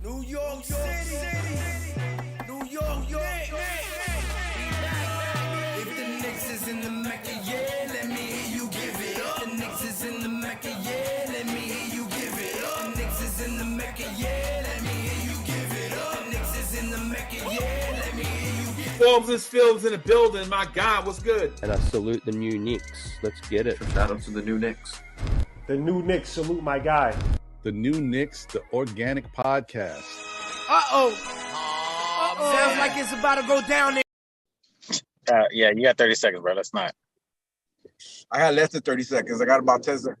New York City, New York, Knicks. If the Knicks is in the Mecca, yeah, let me hear you give it up. The Knicks is in the Mecca, yeah, let me hear you give it up. The Knicks is in the Mecca, yeah, let me hear you give it up. The Knicks is in the Mecca, yeah, let me hear you give it up. Films in the building. My God, what's good? And I salute the new Knicks. Let's get it. Shout out to the new Knicks. The new Knicks, salute my guy. The new Knicks, the organic podcast. Sounds like it's about to go down there. Yeah, you got 30 seconds, bro. Let's not. I got less than 30 seconds. I got about 10 seconds.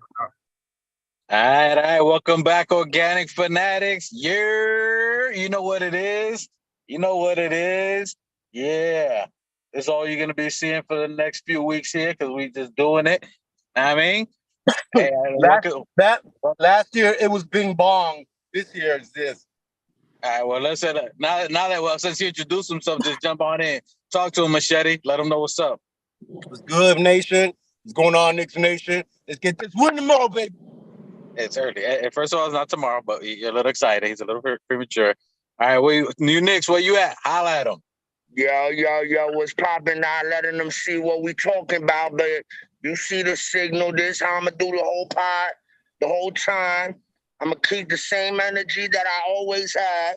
All right. Welcome back, Organic Fanatics. You know what it is. Yeah. It's all you're going to be seeing for the next few weeks here because we just doing it. I mean, last year it was Bing Bong. This year it's this. All right, well, let's say that. Now that since you introduced himself, just jump on in. Talk to him, Machete. Let him know what's up. What's good, Nation? What's going on, Knicks Nation? Let's get this win tomorrow, baby. It's early. First of all, it's not tomorrow, but you're a little excited. He's a little premature. All right, new Knicks, where you at? Holla at him. Yo, what's popping now? Letting them see what we talking about, but you see the signal. This how I'm going to do the whole pod, the whole time. I'm going to keep the same energy that I always had.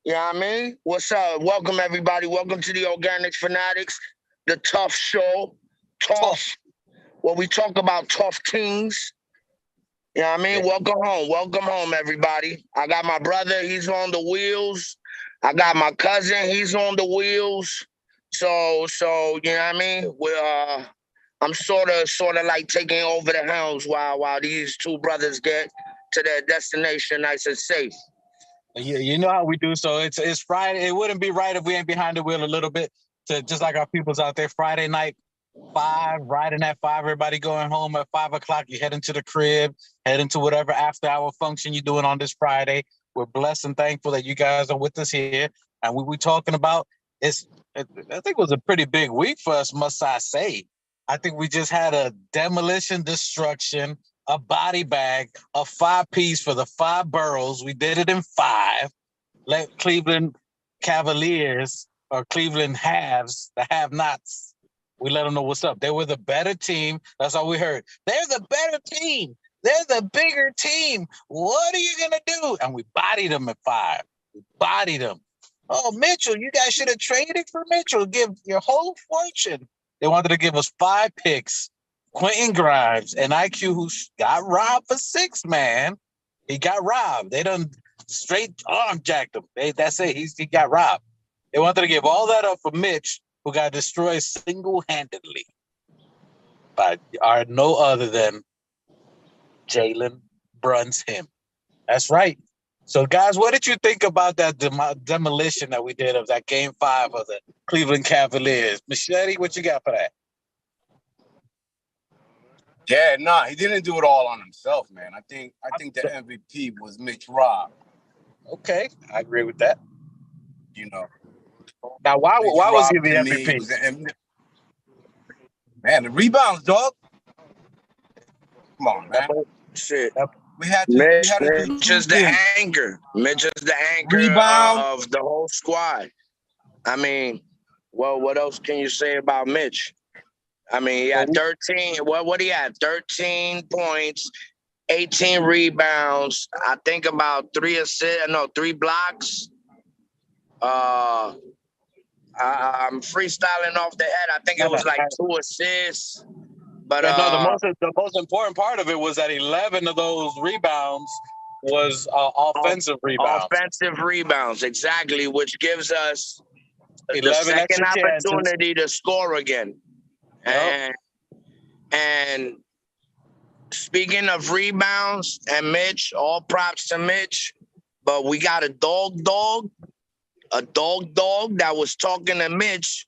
You know what I mean? What's up? Welcome, everybody. Welcome to the Organic Fanatics, the tough show. Tough. Where we talk about tough teams. You know what I mean? Yeah. Welcome home, everybody. I got my brother. He's on the wheels. I got my cousin. He's on the wheels. So you know what I mean? I'm sort of like taking over the helms while these two brothers get to their destination nice and safe. You know how we do. So it's Friday. It wouldn't be right if we ain't behind the wheel a little bit. To just like our peoples out there, Friday night, 5, riding at 5, everybody going home at 5 o'clock. You head into the crib, head into whatever after hour function you're doing on this Friday. We're blessed and thankful that you guys are with us here. And we talking about I think it was a pretty big week for us, must I say. I think we just had a demolition, destruction, a body bag, a 5-piece for the 5 boroughs. We did it in 5. Let Cleveland Cavaliers or Cleveland Halves, the have-nots, we let them know what's up. They were the better team. That's all we heard. They're the better team. They're the bigger team. What are you going to do? And we bodied them at 5. We bodied them. Oh, Mitchell, you guys should have traded for Mitchell. Give your whole fortune. They wanted to give us 5 picks. Quentin Grimes and IQ, who got robbed for 6, man. He got robbed. They done straight arm jacked him. That's it. He got robbed. They wanted to give all that up for Mitch, who got destroyed single-handedly by no other than Jalen Brunson. That's right. So, guys, what did you think about that demolition that we did of that Game 5 of the Cleveland Cavaliers? Machete, what you got for that? Yeah, he didn't do it all on himself, man. I think the MVP was Mitch Robb. Okay, I agree with that. You know. Now, why was he the MVP? Man, the rebounds, dog. Come on, man. Shit. We had Mitch is the anchor. Mitch is the anchor of the whole squad. I mean, well, what else can you say about Mitch? I mean, he had 13. What he had? 13 points, 18 rebounds. I think about 3 blocks. I'm freestyling off the head. I think it was like 2 assists. But the most important part of it was that 11 of those rebounds was offensive rebounds. Offensive rebounds, exactly, which gives us 11 the second opportunity opportunity to score again. Yep. And speaking of rebounds and Mitch, all props to Mitch, but we got a dog that was talking to Mitch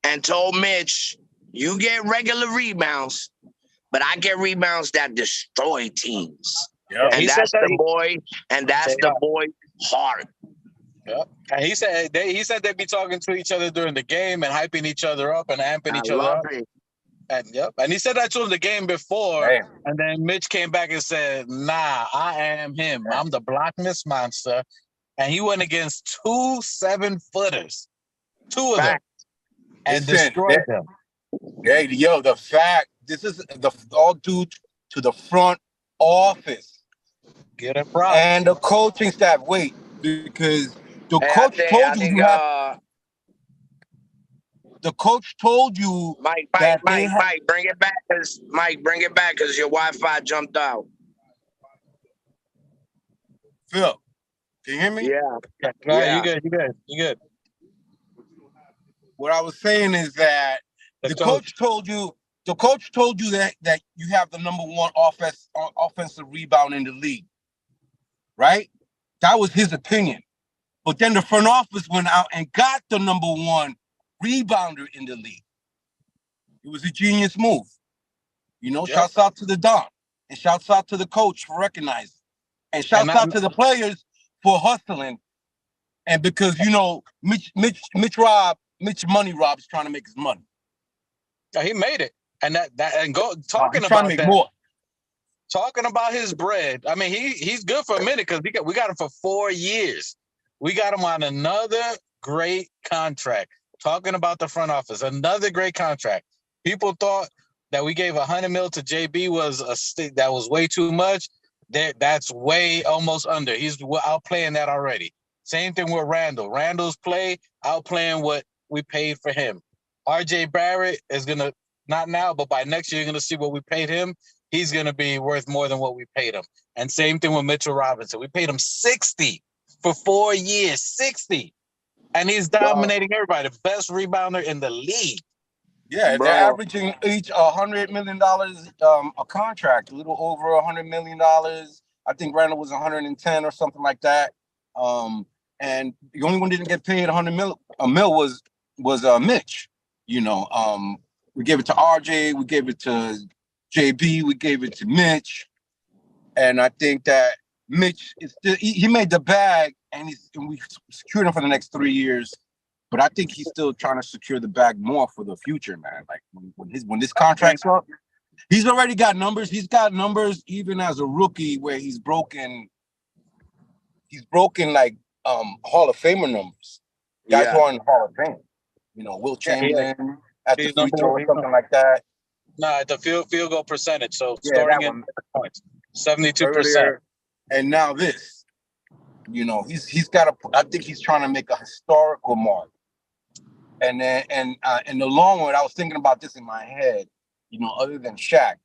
and told Mitch, you get regular rebounds, but I get rebounds that destroy teams. Yep. And that's the boy's heart. Yep. And he said they'd be talking to each other during the game and hyping each other up and amping each other up. And he said that to him the game before, Damn. and then Mitch came back and said, "Nah, I am him. I'm the block miss monster." And he went against 2 7-footers, two of them, and Listen, destroyed them. Hey, yo, the fact this is all due to the front office Get a prop. and the coaching staff. Wait, because the coach told you the coach told you Mike, that bring it back, cause your Wi-Fi jumped out. Phil, can you hear me? Yeah. You good. What I was saying is that the coach told you that you have the number one offensive rebound in the league, right? That was his opinion. But then the front office went out and got the number one rebounder in the league. It was a genius move. You know, shouts out to the Don, and shouts out to the coach for recognizing, and shouts out to the players for hustling. And because, you know, Mitch Money Rob is trying to make his money. He made it. And talking about his bread. I mean, he's good for a minute because we got him for 4 years. We got him on another great contract. Talking about the front office, another great contract. People thought that we gave $100 million to JB that was way too much. That's way almost under. He's outplaying that already. Same thing with Randall. Randall's outplaying what we paid for him. RJ Barrett is gonna, not now, but by next year you're gonna see what we paid him. He's gonna be worth more than what we paid him. And same thing with Mitchell Robinson. We paid him $60 for 4 years. $60. And he's dominating everybody. The best rebounder in the league. Yeah, they're averaging each $100 million a contract, a little over $100 million. I think Randall was 110 or something like that. And the only one didn't get paid $100 million was Mitch. You know, we gave it to RJ, we gave it to JB, we gave it to Mitch, and I think that Mitch is still he made the bag, and we secured him for the next 3 years. But I think he's still trying to secure the bag more for the future, man. Like when this contract's up, he's already got numbers. He's got numbers even as a rookie where he's broken like Hall of Famer numbers. Guys who are in the Hall of Fame. You know, Will Chamberlain at the free throw or something like that. No, at the field goal percentage. So starting in points, 72%. And now this, you know, he's got I think he's trying to make a historical mark. And then in the long run, I was thinking about this in my head. You know, other than Shaq,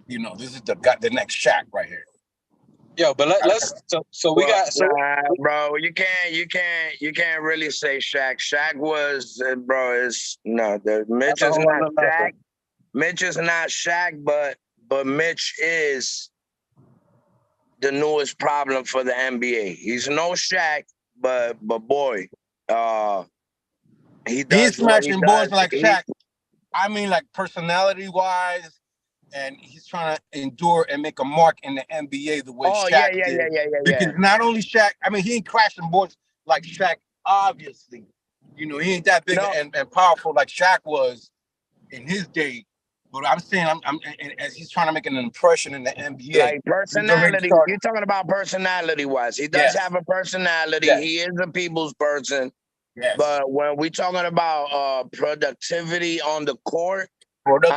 you know, this is the next Shaq right here. Yo, but bro, you can't really say Shaq. Shaq was, Mitch is not Shaq. Mitch is not Shaq, but Mitch is the newest problem for the NBA. He's no Shaq, but boy, he's smashing boys like Shaq. I mean, like personality-wise, and he's trying to endure and make a mark in the NBA the way Shaq did. Because not only Shaq, I mean, he ain't crashing boys like Shaq, obviously. You know, he ain't that big and powerful like Shaq was in his day. But I'm saying, as he's trying to make an impression in the NBA. Like personality, you're talking about personality-wise. He does have a personality. Yes. He is a people's person. Yes. But when we're talking about productivity on the court,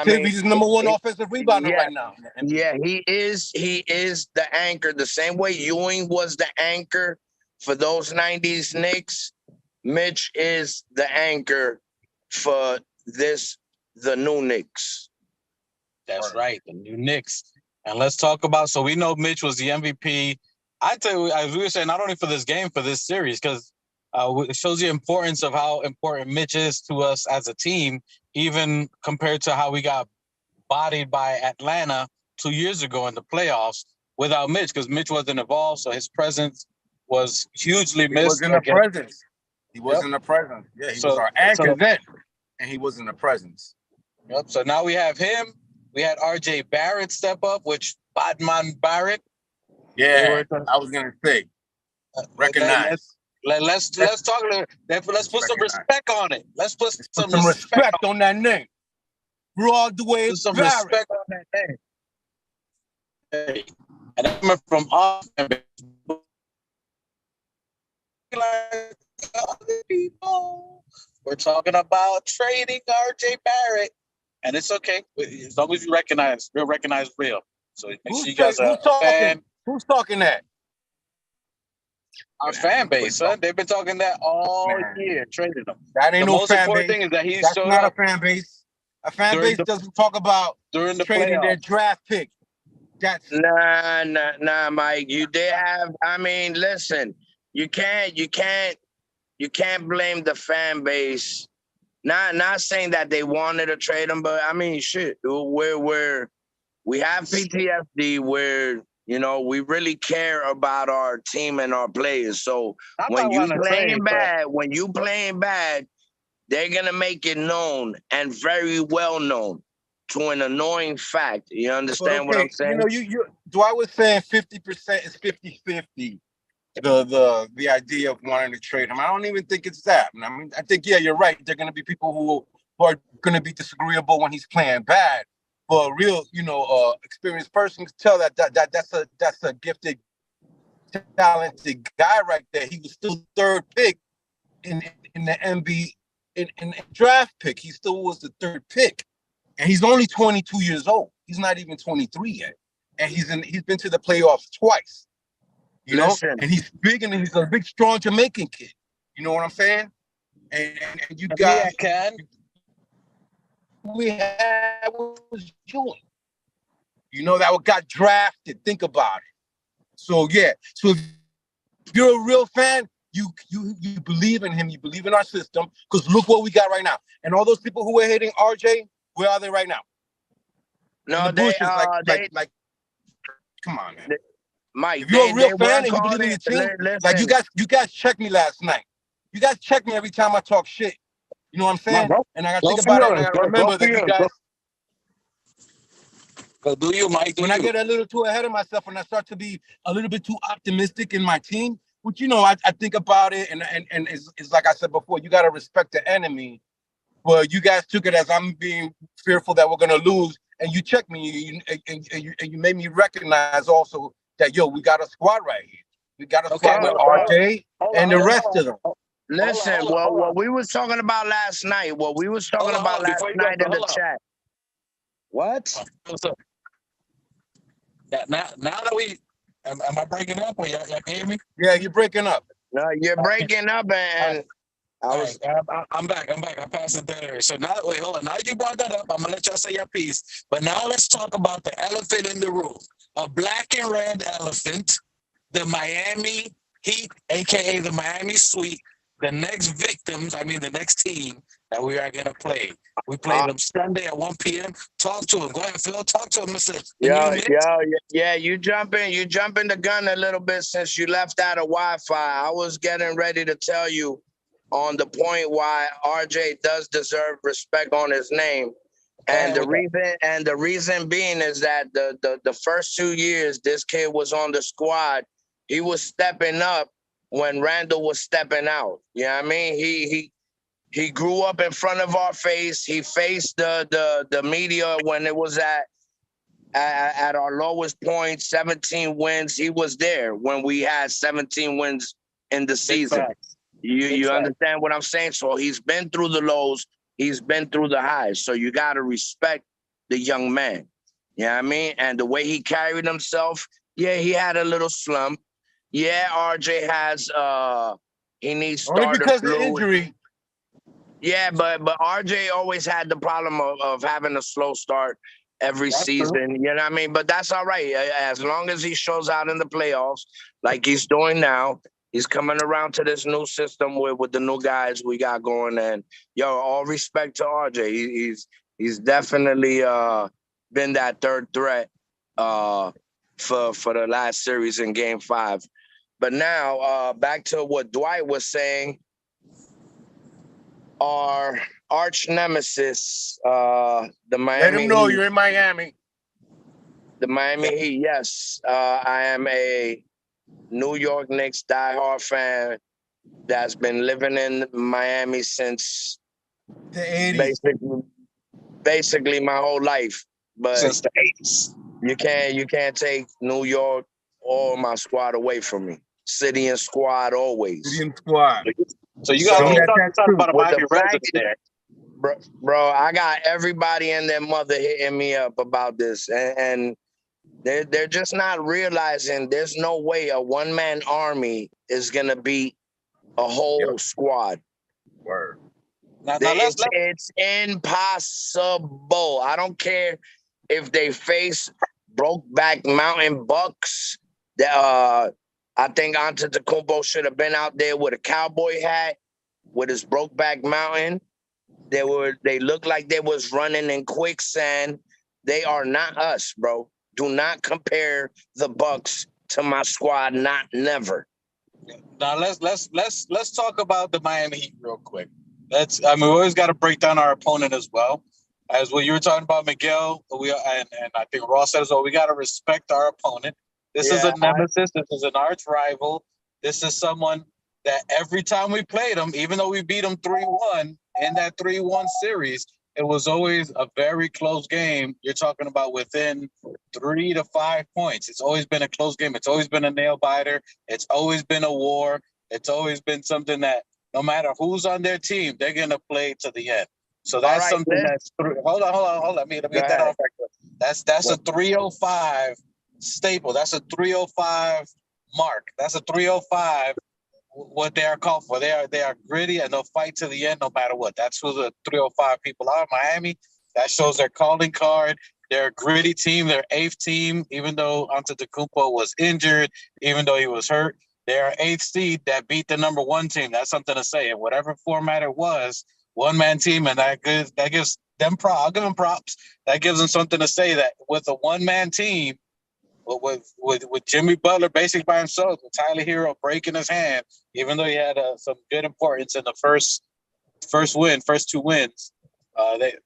he's number one offensive rebounder right now. Yeah, he is the anchor. The same way Ewing was the anchor for those 90s Knicks, Mitch is the anchor for the new Knicks. That's right, the new Knicks. And let's talk about, so we know Mitch was the MVP. I tell you, as we were saying, not only for this game, for this series, because it shows the importance of how important Mitch is to us as a team, even compared to how we got bodied by Atlanta 2 years ago in the playoffs without Mitch, because Mitch wasn't involved, so his presence was hugely missed. He wasn't a presence. He wasn't a presence. Yeah, he was our anchor then, and he wasn't a presence. Yep, so now we have him. We had RJ Barrett step up, which Badman Barrett. Yeah, I was going to say, recognize. Let's talk a little. Let's put some respect on it. Let's put some respect on that name. Broadway Put some Barrett. respect on that name. Hey, and I'm from Austin. Like other people, we're talking about trading RJ Barrett, and it's okay as long as you recognize real. So make sure you guys are fan. Who's talking that? Our fan base, son. They've been talking that all year, trading them. That ain't no fan base. The most important thing is that he's That's not a fan base. A fan base doesn't talk about during the trading their draft pick. That's nah, Mike. They have. I mean, listen. You can't blame the fan base. Not saying that they wanted to trade him, but I mean, shit. We have PTSD where, you know, we really care about our team and our players. So when you playing bad, they're gonna make it known and very well known to an annoying fact. You understand what I'm saying? You know, Dwight was saying 50% is 50-50. The idea of wanting to trade him. I don't even think it's that. I mean, I think, yeah, you're right. There are going to be people who are going to be disagreeable when he's playing bad. But a real, experienced person can tell that's a gifted, talented guy right there. He was still third pick in the NBA in draft pick. He still was the third pick, and he's only 22 years old. He's not even 23 yet, and he's been to the playoffs twice. You know, and he's big, and he's a big, strong Jamaican kid. You know what I'm saying? And you got we had was Jewel. You know, that got drafted. Think about it. So yeah. So if you're a real fan, you believe in him. You believe in our system. Because look what we got right now. And all those people who were hating RJ, where are they right now? No, like, come on, man. Mike, if you're a real fan and you believe in your team, like you guys checked me last night. You guys check me every time I talk shit. You know what I'm saying? And I gotta think about it. And I gotta remember that you guys. Go do you, Mike? When I get a little too ahead of myself, and I start to be a little bit too optimistic in my team, which I think about it, and it's like I said before, you gotta respect the enemy. Well, you guys took it as I'm being fearful that we're gonna lose, and you checked me, and you made me recognize also that we got a squad right here. We got a squad with RJ and the rest of them. Listen, what we was talking about last night. In the chat. What? Now that we am I breaking up or y'all can hear me? Yeah, you're breaking up. No, you're breaking up, and I'm back. I passed it there. So now, wait, hold on. Now you brought that up, I'm gonna let y'all say your piece. But now let's talk about the elephant in the room. A black and red elephant, the Miami Heat, aka the Miami Sweet, the next the next team that we are gonna play. We play them Sunday at 1 p.m. Talk to him. Go ahead, Phil. Talk to him, Mr. Yeah. You jumping the gun a little bit since you left out of Wi-Fi. I was getting ready to tell you on the point why RJ does deserve respect on his name. And the reason being is that the first 2 years this kid was on the squad, he was stepping up when Randall was stepping out. You know what I mean? He grew up in front of our face. He faced the media when it was at our lowest point, 17 wins. He was there when we had 17 wins in the season. You understand what I'm saying? So he's been through the lows. He's been through the highs. So you got to respect the young man. You know what I mean? And the way he carried himself, yeah, he had a little slump. Yeah, RJ has he needs starter only because fluid. of injury. Yeah, but RJ always had the problem of having a slow start every season. You know what I mean? But that's all right. As long as he shows out in the playoffs like he's doing now, he's coming around to this new system with the new guys we got going. And all respect to RJ. He's definitely been that third threat for the last series in Game 5. But now back to what Dwight was saying. Our arch nemesis, the Miami. Let him know you're in Miami. The Miami Heat. Yes, I am a New York Knicks diehard fan. that's been living in Miami since The 80s. basically my whole life. But Since the 80s. you can't take New York or my squad away from me. City and squad always. Indian squad. So you So got you that's talking true. about a with Miami the resident fact, there. bro, I got everybody and their mother hitting me up about this, and they're just not realizing there's no way a one-man army is gonna beat a whole Yep. squad. Word. Now let's It's impossible. I don't care if they face Brokeback Mountain Bucks. I think Antetokounmpo should have been out there with a cowboy hat, with his Brokeback Mountain. They looked like they was running in quicksand. They are not us, bro. Do not compare the Bucks to my squad. Not never. Now let's talk about the Miami Heat real quick. We always got to break down our opponent as well. As what you were talking about, Miguel, and I think Ross said as well, we got to respect our opponent. This is a nemesis. This is an arch rival. This is someone that every time we played them, even though we beat them 3-1 in that 3-1 series, it was always a very close game. You're talking about within 3 to 5 points. It's always been a close game. It's always been a nail biter. It's always been a war. It's always been something that no matter who's on their team, they're going to play to the end. So that's something that's hold on. Let me get that off. That's a 305 staple. That's a 305 mark. That's a 305. What they are called for. They are gritty and they'll fight to the end no matter what. That's who the 305 people are. Miami. That shows their calling card. They're a gritty team. They're eighth team. Even though Antetokounmpo was injured, even though he was hurt, they're eighth seed that beat the number one team. That's something to say. In whatever format it was, one man team, and that gives them props. I'll give them props. That gives them something to say that with a one man team, with Jimmy Butler basically by himself, with Tyler Hero breaking his hand, even though he had some good importance in the first two wins.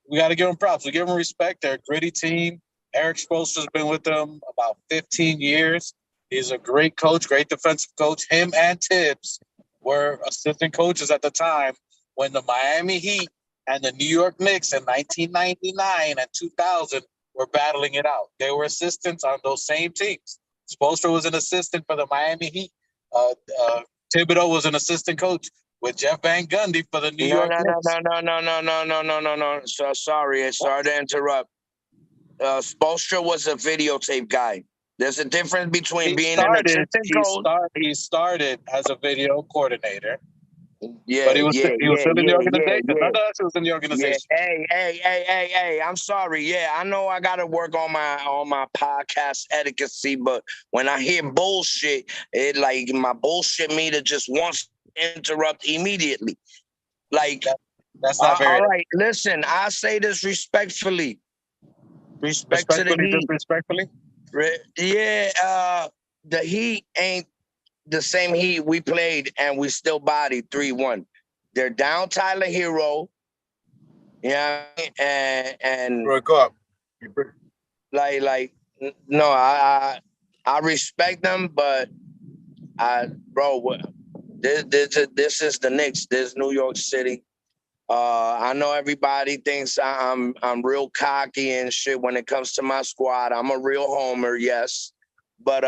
We got to give them props. We give them respect. They're a gritty team. Eric Spoelstra's been with them about 15 years. He's a great coach, great defensive coach. Him and Tibbs were assistant coaches at the time when the Miami Heat and the New York Knicks in 1999 and 2000 were battling it out. They were assistants on those same teams. Spoelstra was an assistant for the Miami Heat. Thibodeau was an assistant coach with Jeff Van Gundy for the New York Knicks. No. So sorry to interrupt. Spoelstra was a videotape guy. There's a difference between being an assistant coach. He started as a video coordinator. Yeah, but he was still in the organization. None of us was in the organization. Hey, I'm sorry. Yeah, I know I gotta work on my podcast etiquette, but when I hear bullshit, my bullshit meter just wants to interrupt immediately. That's not very. All right, listen, I say this respectfully. Respect to the Heat. Disrespectfully? Yeah, the Heat ain't the same Heat we played and we still bodied 3-1. They're down Tyler Hero. Yeah, and break up. No, I respect them, but this is the Knicks. This is New York City. I know everybody thinks I'm real cocky and shit when it comes to my squad. I'm a real homer, yes, but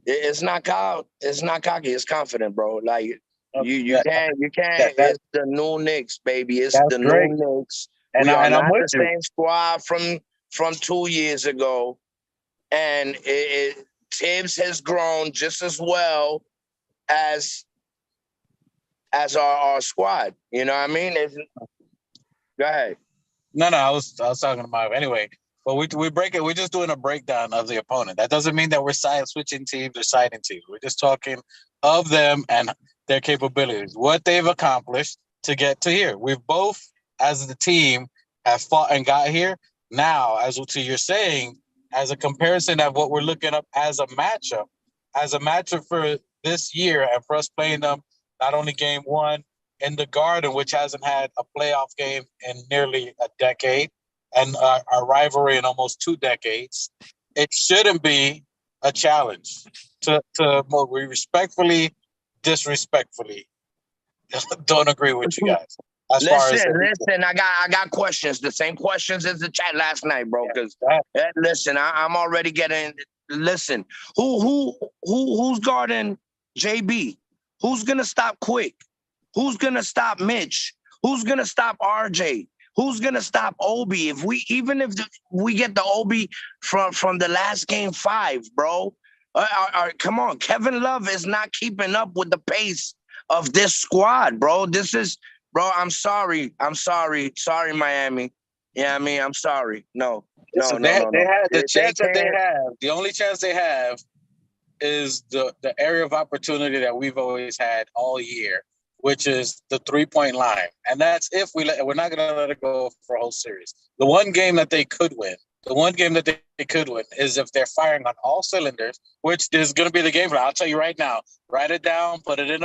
it's not cocky. It's not cocky. It's confident, bro. You can't. It's the new Knicks, baby. It's the new Knicks. We are not the same squad from 2 years ago, and Tibbs has grown just as well as our squad. You know what I mean? Go ahead. No, I was talking about anyway. But we break it. We're just doing a breakdown of the opponent. That doesn't mean that we're switching teams or siding teams. We're just talking of them and their capabilities, what they've accomplished to get to here. We've both, as the team, have fought and got here. Now, as to you're saying, as a comparison of what we're looking up as a matchup for this year and for us playing them not only game one in the Garden, which hasn't had a playoff game in nearly a decade, and our rivalry in almost 2 decades, it shouldn't be a challenge. We respectfully disrespectfully don't agree with you guys. As far as Listen, I got questions. The same questions as the chat last night, bro. Because listen, I'm already getting. Listen, who's guarding JB? Who's gonna stop Quick? Who's gonna stop Mitch? Who's gonna stop RJ? Who's gonna stop Obi? If we get the Obi from the last game 5, bro. Come on, Kevin Love is not keeping up with the pace of this squad, bro. This is. Bro, I'm sorry, Miami. Yeah, I mean, I'm sorry. No. They have the chance that they have. The only chance they have is the area of opportunity that we've always had all year, which is the 3-point line, and that's if we're not going to let it go for a whole series. The one game that they could win is if they're firing on all cylinders, which is going to be the game plan. I'll tell you right now. Write it down, put it in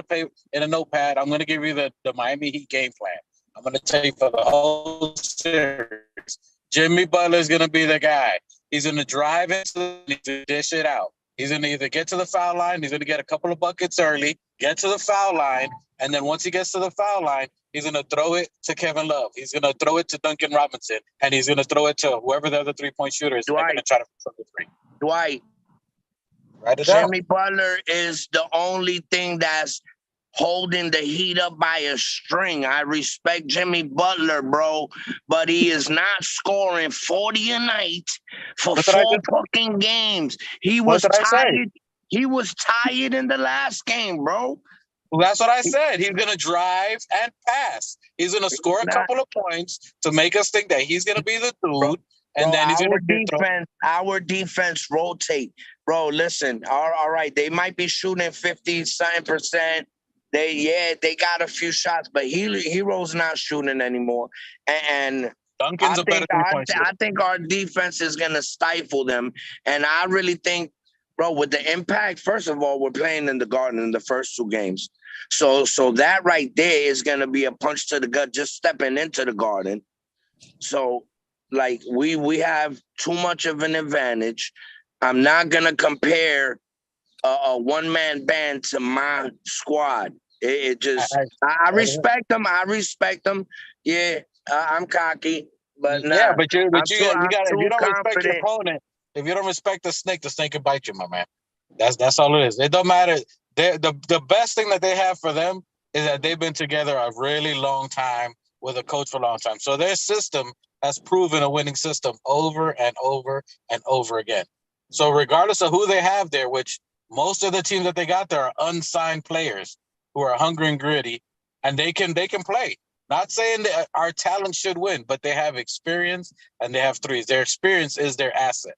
a notepad. I'm going to give you the Miami Heat game plan. I'm going to tell you for the whole series. Jimmy Butler is going to be the guy. He's going to drive into to dish it out. He's going to either get to the foul line, he's going to get a couple of buckets early, get to the foul line, and then once he gets to the foul line, he's going to throw it to Kevin Love. He's going to throw it to Duncan Robinson, and he's going to throw it to whoever the other 3-point shooter is. They're going to try to put the 3. Dwight. Write it down. Jimmy Butler is the only thing that's holding the Heat up by a string. I respect Jimmy Butler, bro, but he is not scoring 40 a night for 4 fucking games. He was tired. He was tired in the last game, bro. Well, that's what I said. He's going to drive and pass. He's going to score a couple of points to make us think that he's going to be the dude. And then he's going to our defense rotate. Bro, listen. All right. They might be shooting 50-something%. They got a few shots, but Hero's not shooting anymore. And Duncan's a better three-point shooter. I think our defense is going to stifle them. And I really think, bro, with the impact, first of all, we're playing in the Garden in the first 2 games. So that right there is going to be a punch to the gut just stepping into the Garden. So, like, we have too much of an advantage. I'm not going to compare a one-man band to my squad. It just, I respect them. Yeah, I'm cocky, but nah, yeah, but you got if you don't respect your opponent, if you don't respect the snake can bite you, my man. That's all it is. It don't matter. The best thing that they have for them is that they've been together a really long time with a coach for a long time. So their system has proven a winning system over and over and over again. So regardless of who they have there, which most of the teams that they got there are unsigned players who are hungry and gritty, and they can play. Not saying that our talent should win, but they have experience and they have threes. Their experience is their asset.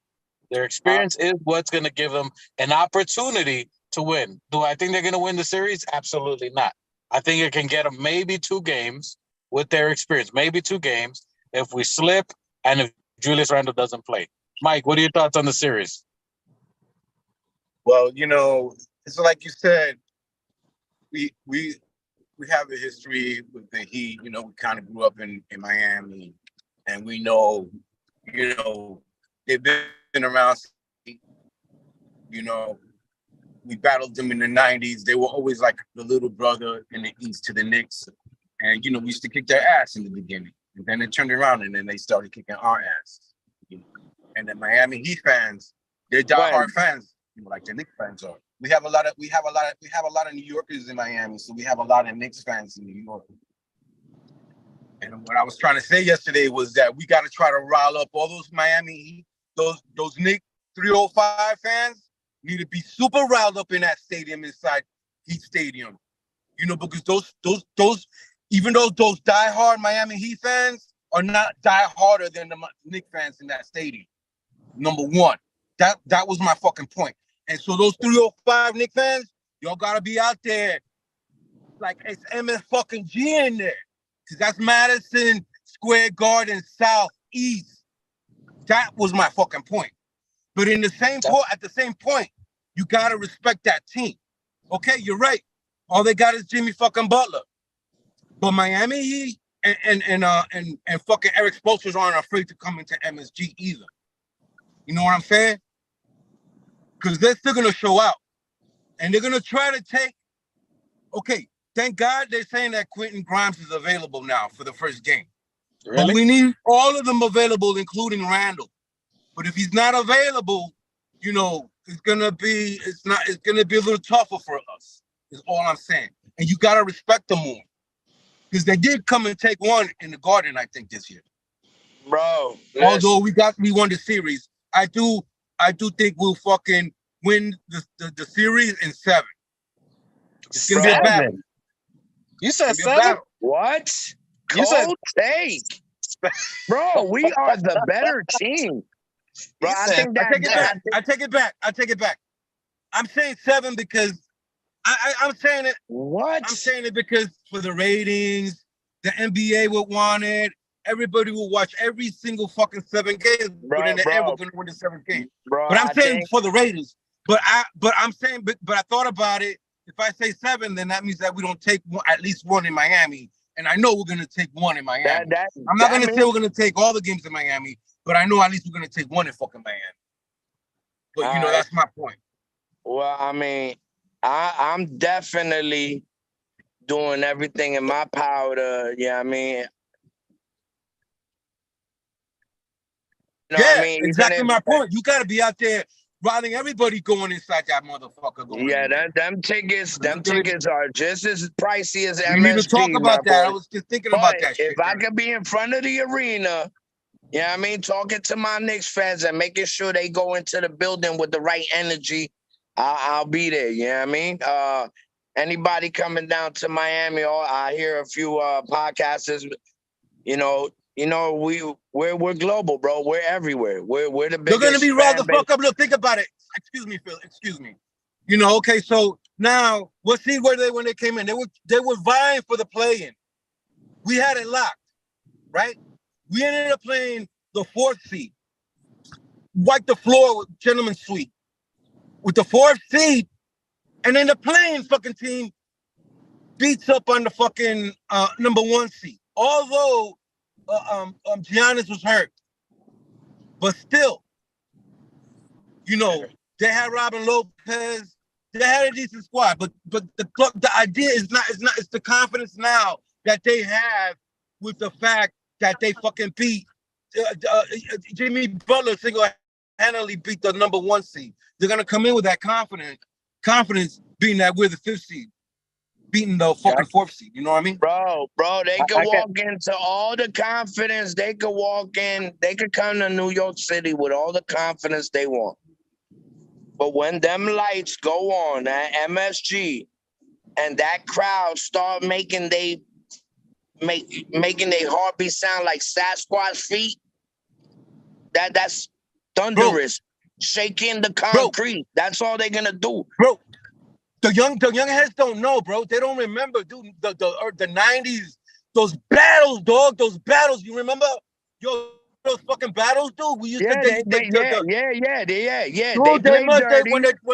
Their experience is what's going to give them an opportunity to win. Do I think they're going to win the series? Absolutely not. I think it can get them maybe 2 games with their experience, maybe 2 games if we slip and if Julius Randle doesn't play. Mike, what are your thoughts on the series? Well, it's like you said, we have a history with the Heat. We kind of grew up in Miami, and we know, they've been around. We battled them in the 90s. They were always like the little brother in the East to the Knicks. And, we used to kick their ass in the beginning. And then it turned around and then they started kicking our ass. And the Miami Heat fans, they're diehard fans, like the Knicks fans are. We have a lot of New Yorkers in Miami, so we have a lot of Knicks fans in New York. And what I was trying to say yesterday was that we got to try to rile up all those Miami Heat, those Knicks 305 fans need to be super riled up in that stadium inside Heat Stadium. Because those even though those diehard Miami Heat fans are not die harder than the Knicks fans in that stadium. Number one, that was my fucking point. And so those 305 Knicks fans, y'all gotta be out there like it's MS fucking G in there. Cause that's Madison Square Garden Southeast. That was my fucking point. But at the same point, you gotta respect that team. Okay, you're right. All they got is Jimmy fucking Butler. But Miami Heat and fucking Eric Spoelstra aren't afraid to come into MSG either. You know what I'm saying? Because they're still gonna show out, and they're gonna try to take Okay, thank God they're saying that Quentin Grimes is available now for the first game. Really? But we need all of them available, including Randall. But if he's not available, you know, it's gonna be a little tougher for us, is all I'm saying. And you gotta respect them more. Because they did come and take one in the Garden, I think, this year. Bro, although we won the series, I do think we'll fucking win the series in 7. It's gonna be a battle. You said 7? What? You said Cold take. Bro, we are the better team. Bro, I think that I take it back. I'm saying 7 because I'm saying it. What? I'm saying it because for the ratings, the NBA would want it. Everybody will watch every single fucking 7 games. But in the end, we're gonna win the 7th game. Bro, but I'm saying for the ratings. But I thought about it. If I say 7, then that means that we don't take at least one in Miami. And I know we're gonna take one in Miami. I'm not gonna say we're gonna take all the games in Miami, but I know at least we're gonna take one in fucking Miami. But you know, that's my point. Well, I mean, I'm definitely doing everything in my power to, I mean. You know what I mean? Exactly my point. You gotta be out there riding everybody going inside that motherfucker. Them tickets are just as pricey as MSG. We need to talk about that. I was just thinking about that shit. If I could be in front of the arena, you know what I mean, talking to my Knicks fans and making sure they go into the building with the right energy, I'll be there. You know what I mean? Anybody coming down to Miami, or I hear a few podcasters, we're global, bro. We're everywhere. We're the biggest. They're gonna be riled the fuck up. Look, think about it. Excuse me, Phil. Excuse me. You know, okay, so now we'll see where when they came in. They were vying for the play-in. We had it locked, right? We ended up playing the 4th seed. Wiped the floor with gentleman's suite. With the 4th seed, and then the playing fucking team beats up on the fucking number 1 seed. Although Giannis was hurt, but still, you know, they had Robin Lopez. They had a decent squad, but the idea is not. It's the confidence now that they have with the fact that they fucking beat Jimmy Butler single-handedly beat the number 1 seed. They're gonna come in with that confidence being that we're the 5th seed. Beating the fucking 4th seed, you know what I mean? Bro, they could walk into all the confidence. They could walk in. They could come to New York City with all the confidence they want. But when them lights go on at MSG, and that crowd start making they heartbeat sound like Sasquatch feet, that's thunderous, shaking the concrete. That's all they're gonna do, bro. The young heads don't know, bro. They don't remember, dude. The 90s, those battles, dog. Those battles. You remember? Yo, those fucking battles, dude. We used to. Yeah. Dude, when they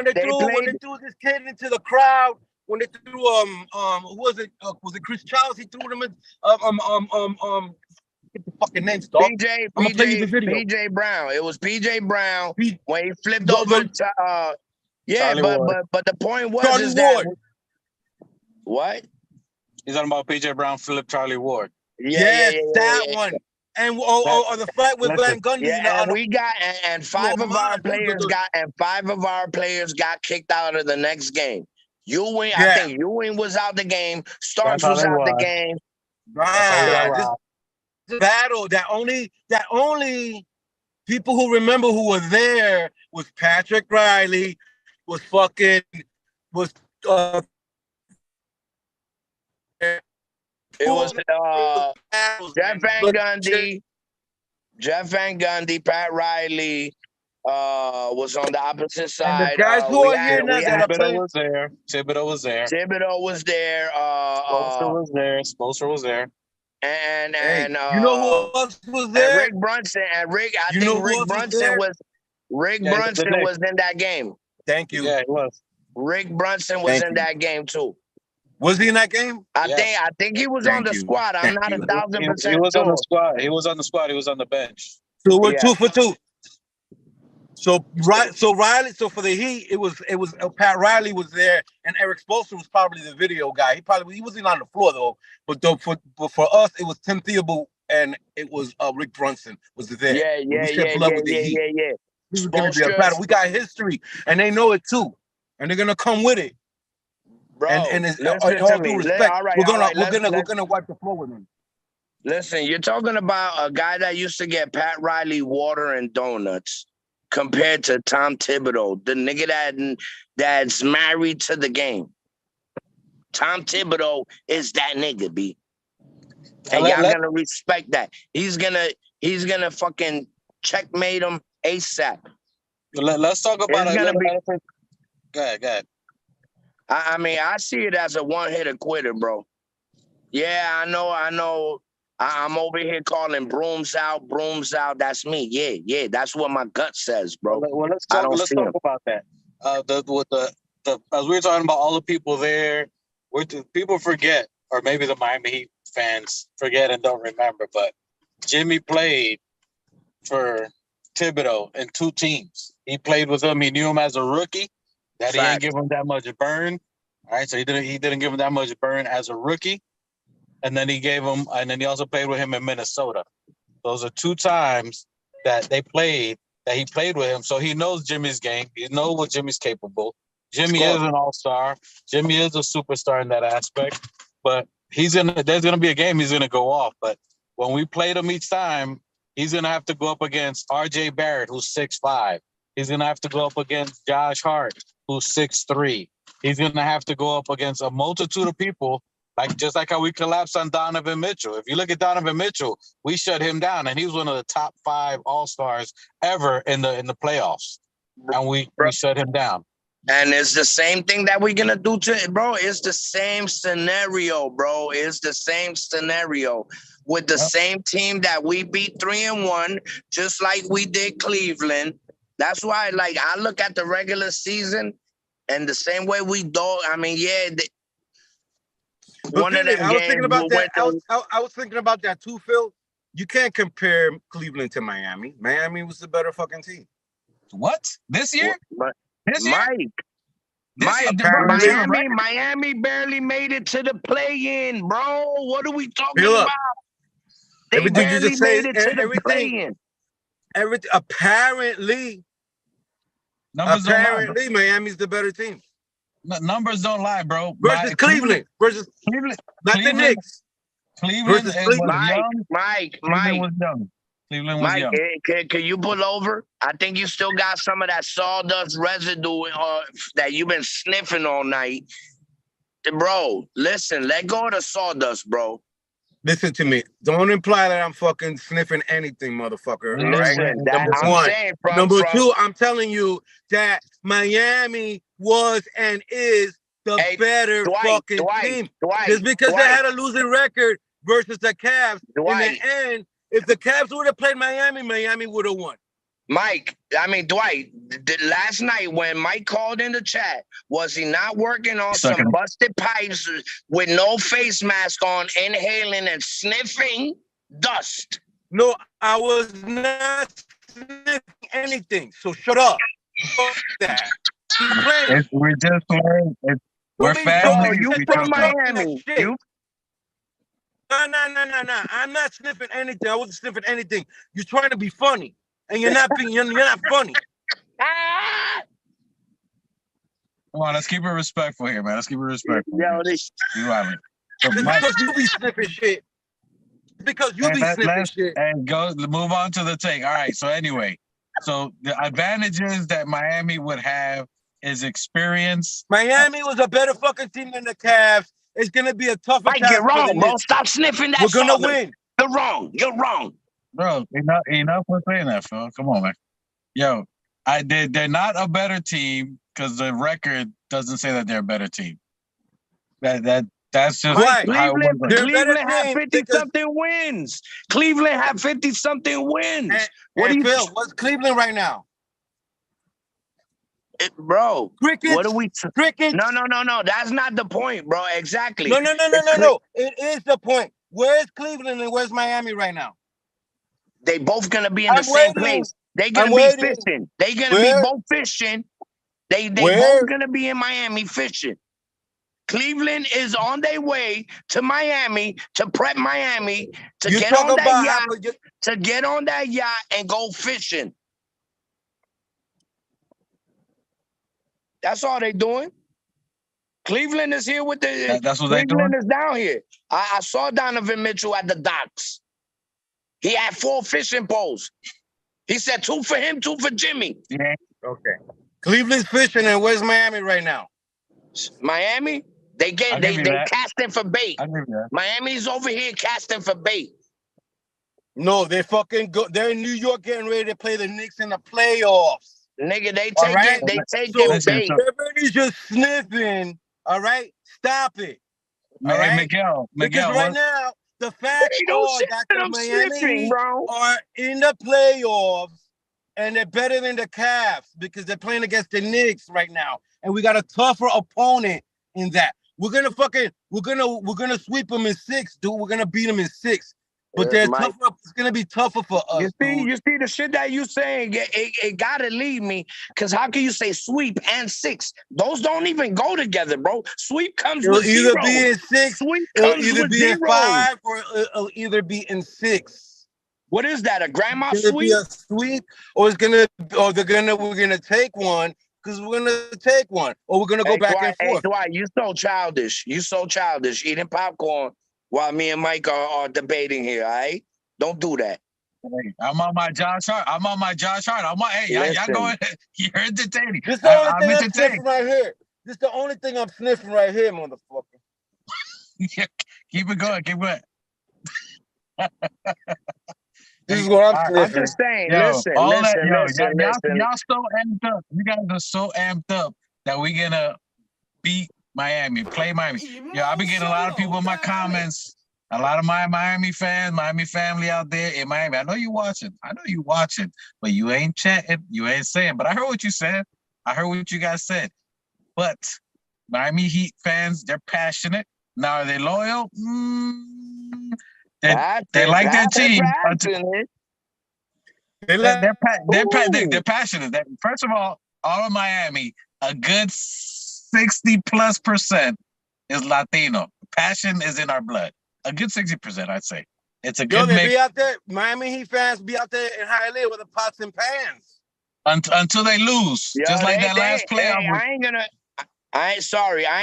threw this kid into the crowd. When they threw who was it? Was it Chris Childs? He threw them in get the fucking names, dog. PJ Brown. It was PJ Brown when he flipped over to but the point was Charlie Ward. What? He's talking about PJ Brown, Philip Charlie Ward. That one. And or the fight with Van Gundy. Yeah, and we got and 5 of our players got kicked out of the next game. Ewing, I think Ewing was out the game. Starks was out the game. Right. This battle that only people who remember who were there was Patrick Riley, was it was Jeff Van Gundy, Pat Riley was on the opposite side. And the guys who are here now that are playing was there. Thibodeau was there. Spoelstra was there. And you know who else was there? Rick Brunson. And Rick Brunson was in that game. Thank you. Yeah, he was. Rick Brunson was in that game too. Was he in that game? I think he was on the squad. I'm not 1,000% He was sure. on the squad. He was on the squad. He was on the bench. So we're 2 for 2. So Riley. So for the Heat, it was Pat Riley was there, and Eric Spoelstra was probably the video guy. He wasn't on the floor though. But for us, it was Tim Theobald and it was Rick Brunson was there. Yeah. This is gonna be a Spoelstra, battle. We got history, and they know it too, and they're gonna come with it. bro. And it's, Listen in all to me. due respect, All right, we're all right, gonna wipe the floor with them. Listen, you're talking about a guy that used to get Pat Riley water and donuts compared to Tom Thibodeau, the nigga that's married to the game. Tom Thibodeau is that nigga, B. And y'all gonna respect that. He's gonna fucking checkmate him ASAP. Let's talk about it. Go ahead. I mean, I see it as a one-hitter quitter, bro. Yeah, I know. I'm over here calling brooms out. That's me. Yeah. That's what my gut says, bro. Well, let's talk about that. As we were talking about all the people there, people forget, or maybe the Miami Heat fans forget and don't remember, but Jimmy played for Thibodeau in 2 teams. He played with him. He knew him as a rookie. That he didn't give him that much burn. All right, so he didn't give him that much burn as a rookie. And then he also played with him in Minnesota. Those are 2 times that he played with him. So he knows Jimmy's game. He knows what Jimmy's capable. Jimmy is an all-star. Jimmy is a superstar in that aspect. But there's gonna be a game he's gonna go off. But when we played him each time, he's gonna have to go up against RJ Barrett, who's 6'5". He's gonna have to go up against Josh Hart, who's 6'3". He's gonna have to go up against a multitude of people. Just like how we collapsed on Donovan Mitchell. If you look at Donovan Mitchell, we shut him down, and he was one of the top 5 All-Stars ever in the playoffs, and we shut him down. And it's the same thing that we're gonna do to bro. It's the same scenario, bro. It's the same scenario with the same team that we beat 3-1, just like we did Cleveland. That's why, I look at the regular season, and the same way we do. I mean, But I was thinking about that. I was thinking about that too, Phil. You can't compare Cleveland to Miami. Miami was the better fucking team. What? This year? This year? Miami barely made it to the play-in, bro. What are we talking about? They barely made it to the play-in. Apparently, Miami's the better team. Numbers don't lie, bro. Versus Cleveland. Not the Knicks. Cleveland was young. Mike. Cleveland was young. Can you pull over? I think you still got some of that sawdust residue that you've been sniffing all night. Bro, listen, let go of the sawdust, bro. Listen to me. Don't imply that I'm fucking sniffing anything, motherfucker. All right? Number one. Number 2, I'm telling you that Miami was and is the better fucking team. Just because they had a losing record versus the Cavs, in the end, if the Cavs would have played Miami, Miami would have won. Dwight, last night when Mike called in the chat, was he not working on some busted pipes with no face mask on, inhaling and sniffing dust? No, I was not sniffing anything. So shut up. Fuck that. We're just playing. We're family. You from Miami? No. I'm not sniffing anything. I wasn't sniffing anything. You're trying to be funny. And you're not funny. Come on, let's keep it respectful here, man. Let's keep it respectful. Yo, because you be sniffing shit. Because you be sniffing shit. And move on to the take. All right. So anyway, the advantages that Miami would have is experience. Miami was a better fucking team than the Cavs. It's gonna be a tougher. Mike, you're wrong, bro. Stop sniffing that. We're gonna win. You're wrong. Bro, enough for saying that, Phil. Come on, man. Yo, they're not a better team because the record doesn't say that they're a better team. That's just right. How Cleveland had 50-something wins. Cleveland had 50-something wins. Phil, what's Cleveland right now? Bro, crickets. What are we? Crickets. No. That's not the point, bro. Exactly. No. It is the point. Where's Cleveland and where's Miami right now? Cleveland, 50 Cleveland, 50 something They both gonna be in the I'm same waiting. place. They gonna I'm be waiting. fishing. They gonna Where? be both fishing. They Where? both gonna be in Miami fishing. Cleveland is on their way to Miami to prep Miami to You get talk on that about yacht, how to get on that yacht and go fishing. That's all they doing. Cleveland is here with the. That's what they Cleveland doing. is down here. I saw Donovan Mitchell at the docks. He had 4 fishing poles. He said 2 for him, 2 for Jimmy. Yeah. Okay. Cleveland's fishing, and where's Miami right now? Miami, they I'll give you that. casting for bait. I'll give you that. Miami's over here casting for bait. No, they fucking go. They're in New York getting ready to play the Knicks in the playoffs. Nigga, they All taking right? they So taking bait. everybody's just sniffing. All right, stop it. All Hey, right, Miguel, because right what? now the facts They don't are shit that that the I'm Miami sniffing, Heat bro. are in the playoffs, and they're better than the Cavs because they're playing against the Knicks right now, and we got a tougher opponent in that. We're gonna sweep them in 6, dude. We're gonna beat them in 6. But they're Mike, tougher. It's gonna be tougher for us, dude. you see the shit that you saying. It gotta leave me, because how can you say sweep and 6? Those don't even go together, bro. Sweep comes It'll with either 0. be in 6, Sweep it'll comes either with be in 0. 5, or it'll either be in 6. What is that? A grandma It's gonna sweep? be a sweep, or we're gonna take one, because we're gonna take one, or we're gonna go back and forth. Hey, Dwight, you so childish. You so childish. Eating popcorn while me and Mike are debating here. All right, don't do that. Hey, I'm on my Josh Hart. Hey, y'all Listen. going? You're entertaining. This is the only I'm thing I'm entertained. sniffing right here. This is the only thing I'm sniffing right here, motherfucker. Keep it going. Keep going. This is what I'm I'm sniffing. just saying. Yo, Listen. y'all so amped up. You guys are so amped up that we gonna beat Miami, play Miami. Yo, I've been getting a lot of people in my comments, a lot of my Miami fans, Miami family out there in Miami. I know you watching, but you ain't chatting, you ain't saying. But I heard what you said. I heard what you guys said. But Miami Heat fans, they're passionate. Now, are they loyal? They like their team. They're passionate. First of all of Miami, a good 60+% is Latino. Passion is in our blood. A good 60%, I'd say. It's a good mix. Be out there. Miami Heat fans be out there in Hialeah with the pots and pans until they lose. Just like that last playoff. I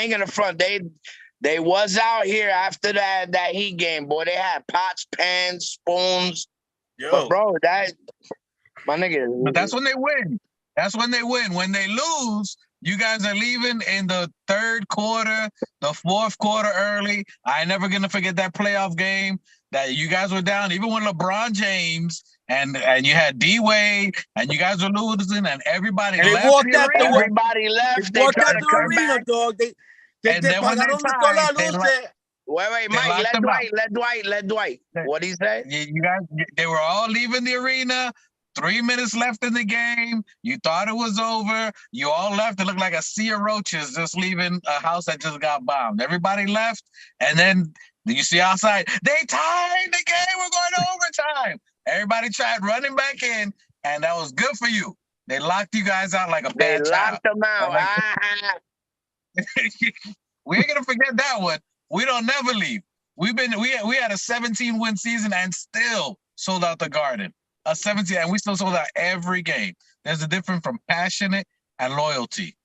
ain't gonna front. They was out here after that Heat game, boy. They had pots, pans, spoons. Yo. But bro, my nigga. But that's when they win. When they lose, you guys are leaving in the 3rd quarter, the 4th quarter early. I ain't never gonna forget that playoff game that you guys were down, even when LeBron James and you had D-Wade and you guys were losing and everybody left. Everybody left. They walked out the arena, dog. And then when they tied, Wait, Mike, let Dwight. What he say? You guys, they were all leaving the arena. 3 minutes left in the game. You thought it was over. You all left. It looked like a sea of roaches just leaving a house that just got bombed. Everybody left. And then you see outside, they tied the game. We're going to overtime. Everybody tried running back in, and that was good for you. They locked you guys out like a bad child. They locked them out. We ain't gonna forget that one. We don't never leave. We had a 17-win season and still sold out the Garden. A 17, and we still sold out every game. There's a difference from passionate and loyalty.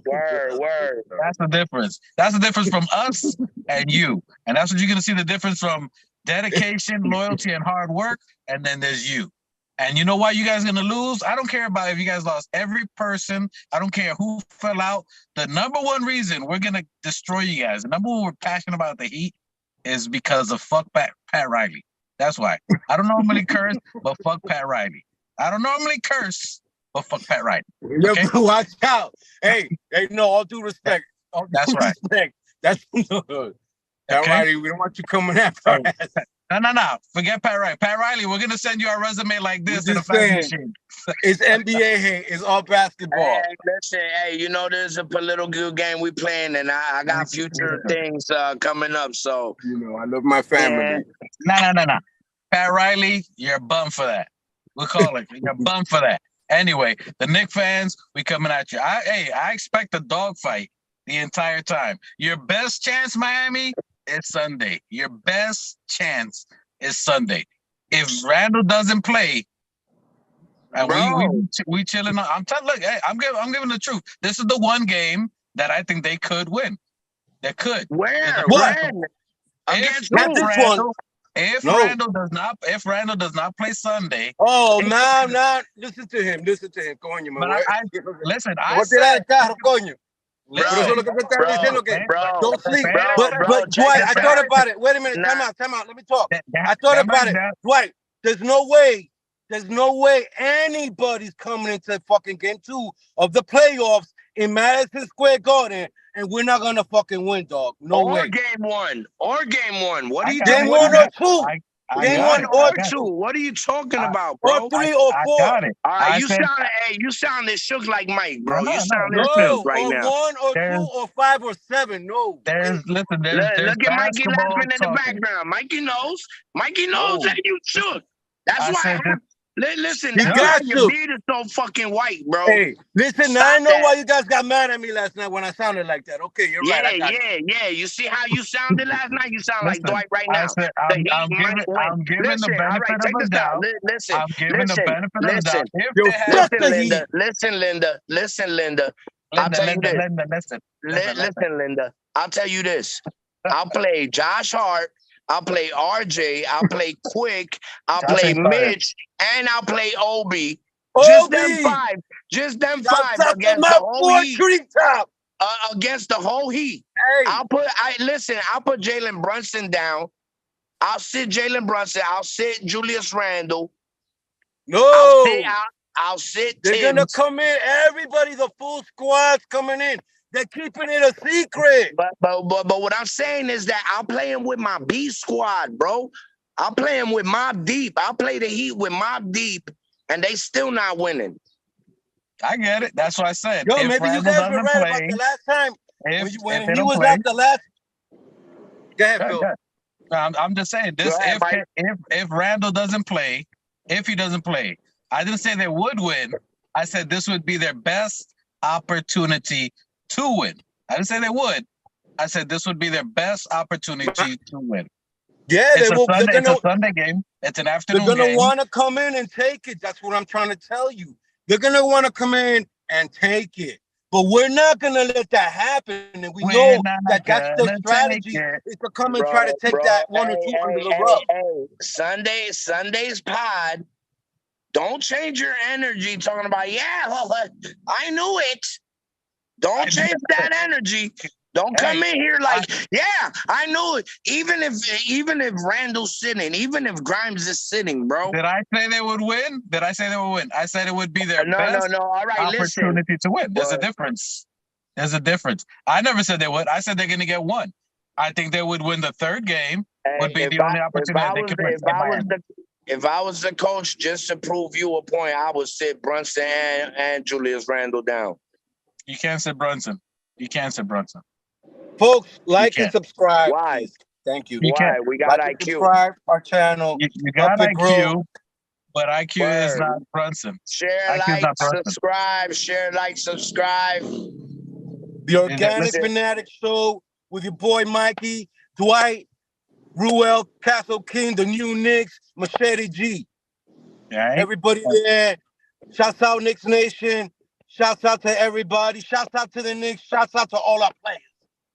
Word. That's the difference. That's the difference from us and you. And that's what you're gonna see the difference from dedication, loyalty, and hard work. And then there's you. And you know why you guys are going to lose? I don't care about if you guys lost every person. I don't care who fell out. The number one reason we're going to destroy you guys, the number one we're passionate about the Heat is because of fuck Pat Riley. That's why. I don't normally curse, but fuck Pat Riley. I don't normally curse, but fuck Pat Riley. Okay? Watch out. Hey, no, all due respect. That's right. That's Pat Riley, we don't want you coming after our ass. No. Forget Pat Riley. Pat Riley, we're gonna send you our resume like this in a fax machine. It's NBA hate. It's all basketball. Hey, listen, you know there's a political game we playing, and I got future things coming up. So I love my family. No. Pat Riley, you're a bum for that. We'll call it. You're a bum for that. Anyway, the Knicks fans, we coming at you. I expect a dogfight the entire time. Your best chance, Miami, is Sunday. Your best chance is Sunday. If Randall doesn't play, and we chilling. Look, hey, I'm giving the truth. This is the one game that I think they could win. They could. Where? When? Against If who? Randall, if Randall does not play Sunday. Oh, nah. Listen to him. Go on, But listen, I Voy a tirar el carro, coño. Bro, Pero eso es lo que me están diciendo que don't sleep. Bro, But Dwight, I thought about it. Wait a minute. Time out. Let me talk. I thought about it. Dwight, there's no way anybody's coming into fucking game 2 of the playoffs in Madison Square Garden and we're not gonna fucking win, dog. No way. Game one. What are you Game 1 or 2? Game 1 or 2. What are you talking about, bro? Or 3 or 4. All right, you sounded shook like Mike, bro. No, you sounded no, shook right or now. 1 or 2 or 5 or 7. No. Look at Mikey laughing in the background. Mikey knows that you shook. That's why. Listen, that's why your beard is so fucking white, bro. Hey, listen, I know why you guys got mad at me last night when I sounded like that. Okay, you're right. Yeah. You see how you sounded last night? You sound like Dwight right now. I'm giving the benefit of the doubt. Listen, Linda. I'll tell you this. Listen, Linda. I'll tell you this. I'll play Josh Hart. I'll play RJ. I'll play Quick. I'll play Mitch. And I'll play Obi. Just them five against the whole Heat. Against the whole Heat. Hey. I'll put Jalen Brunson down. I'll sit Jalen Brunson. I'll sit Julius Randle. No. I'll sit They're Tibbs. gonna come in. Everybody, the full squad's coming in. They're keeping it a secret. But what I'm saying is that I'll play him with my B squad, bro. I'll play him with Mobb Deep. I'll play the Heat with Mobb Deep, and they still not winning. I get it. That's what I said. Yo, maybe you guys were right about the last time when he was at the last. Go ahead, Phil. I'm just saying this. If Randall doesn't play, if he doesn't play, I didn't say they would win. I said this would be their best opportunity to win. I didn't say they would. I said this would be their best opportunity to win. Yeah, it's a Sunday game. It's an afternoon game. They're going to want to come in and take it. That's what I'm trying to tell you. They're going to want to come in and take it. But we're not going to let that happen. And we know that that's the strategy is to come and try to take that 1 or 2 under the rug. Sunday's pod. Don't change your energy talking about, I knew it. Don't change that energy. Don't come in here like, I knew it. Even if Randall's sitting, even if Grimes is sitting, bro. Did I say they would win? I said it would be their best All right, opportunity to win. There's a difference. I never said they would. I said they're going to get one. I think they would win the third game. Would be the only opportunity they could win. If I was the coach, just to prove you a point, I would sit Brunson and Julius Randle down. You can't sit Brunson. Folks, like and subscribe. Why? Please. Thank you. Why? We got like IQ. Subscribe our channel. You got IQ, but IQ is not Brunson. Share, subscribe. The Organic Fanatic Show with your boy Mikey, Dwight, Ruel, Castle King, the new Knicks, Machete G. Right. Everybody there. Shouts out Knicks Nation. Shouts out to everybody. Shouts out to the Knicks. Shouts out to all our players.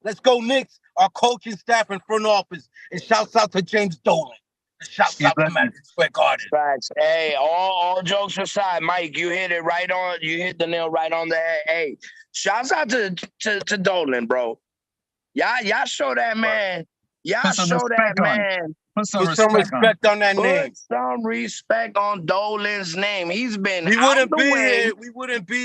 Let's go Knicks, our coaching staff and front office. And shouts out to James Dolan. And shouts out to Madison Square Garden. Facts. Hey, all jokes aside, Mike, you hit it right on. You hit the nail right on the head. Hey, shouts out to Dolan, bro. Y'all show that man. Y'all show that man. Put some respect on that name. Put some respect on Dolan's name. He's been We wouldn't be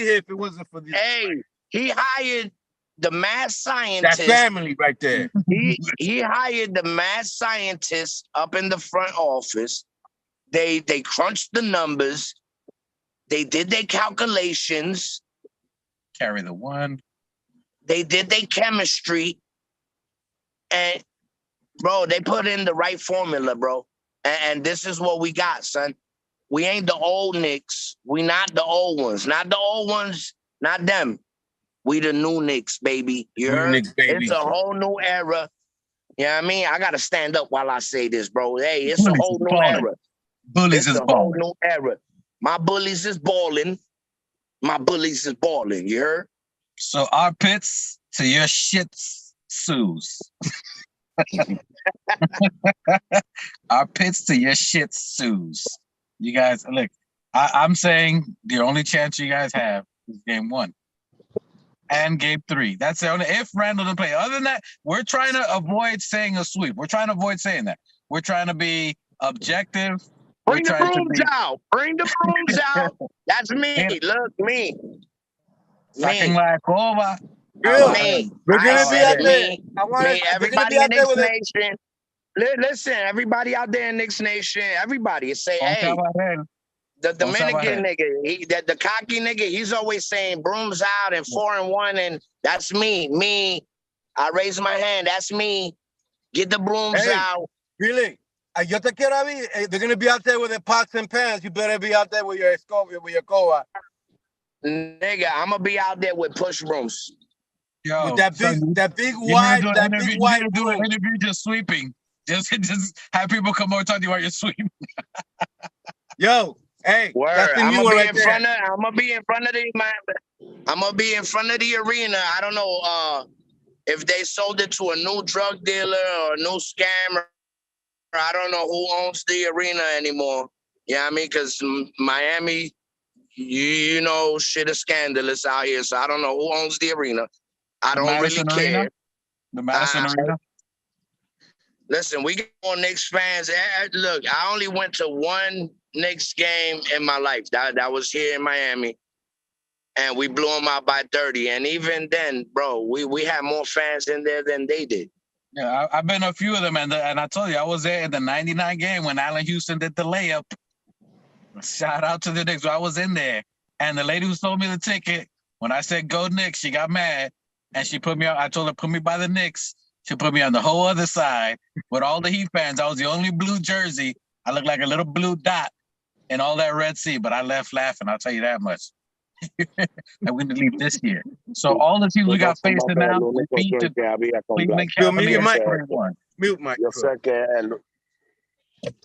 here if it wasn't for this. Hey, he hired the mad scientist. That family right there. He hired the mad scientist up in the front office. They crunched the numbers. They did their calculations. Carry the one. They did their chemistry. And bro, they put in the right formula, bro. And this is what we got, son. We ain't the old Knicks. We not the old ones. Not the old ones. Not them. We the new Knicks, baby. You New heard? Knicks, baby. It's a whole new era. You know what I mean? I gotta stand up while I say this, bro. Hey, it's a Bullies whole is new balling. era. Bullies It's is a whole balling. new era. My bullies is balling. My bullies is balling. You heard? So our pits to your shits sues. Our pits to your shits sues. You guys, look, I'm saying the only chance you guys have is game 1 and game 3. That's the only, if Randall doesn't play. Other than that, we're trying to avoid saying a sweep. We're trying to avoid saying that. We're trying to be objective. Bring We're the trying to brooms be out. Bring the brooms out. That's me. Look, me. sacking la escoba. Me. We're I gonna be said out there. me. I want Me. We're gonna be Everybody in out there Knicks with it. Nation. Listen, everybody out there in Knicks Nation, everybody say, hey, the Dominican nigga, the cocky nigga, he's always saying brooms out and 4-1, and that's me. Me. I raise my hand. That's me. Get the brooms out. Really? Yo te quiero a mí. They're gonna be out there with their pots and pans. You better be out there with your escoba, with your coa. Nigga, I'm gonna be out there with push brooms. Yo, with that big you wide, need to that interview, big you wide need to do an broom. interview just sweeping. Just have people come over and talk to you while you're sweeping. Yo, hey, Word. that's the I'm new gonna one be right in there. front of. I'm gonna be in front of the arena. I don't know if they sold it to a new drug dealer or a new scammer. I don't know who owns the arena anymore. You know what I mean? Because Miami, you know, shit is scandalous out here. So I don't know who owns the arena. I don't really care. The Madison Arena. Listen, we get on Knicks fans. Look, I only went to one Knicks game in my life. That was here in Miami. And we blew them out by 30. And even then, bro, we had more fans in there than they did. Yeah, I've been to a few of them, and I told you I was there in the '99 game when Allen Houston did the layup. Shout out to the Knicks. I was in there, and the lady who sold me the ticket, when I said go Knicks, she got mad, and she put me on. I told her put me by the Knicks. She put me on the whole other side with all the Heat fans. I was the only blue jersey. I looked like a little blue dot in all that Red Sea, but I left laughing. I'll tell you that much. And we need to leave this year. So all the teams we got facing now, we beat the Cleveland Cavaliers 3-1. Mute Mike.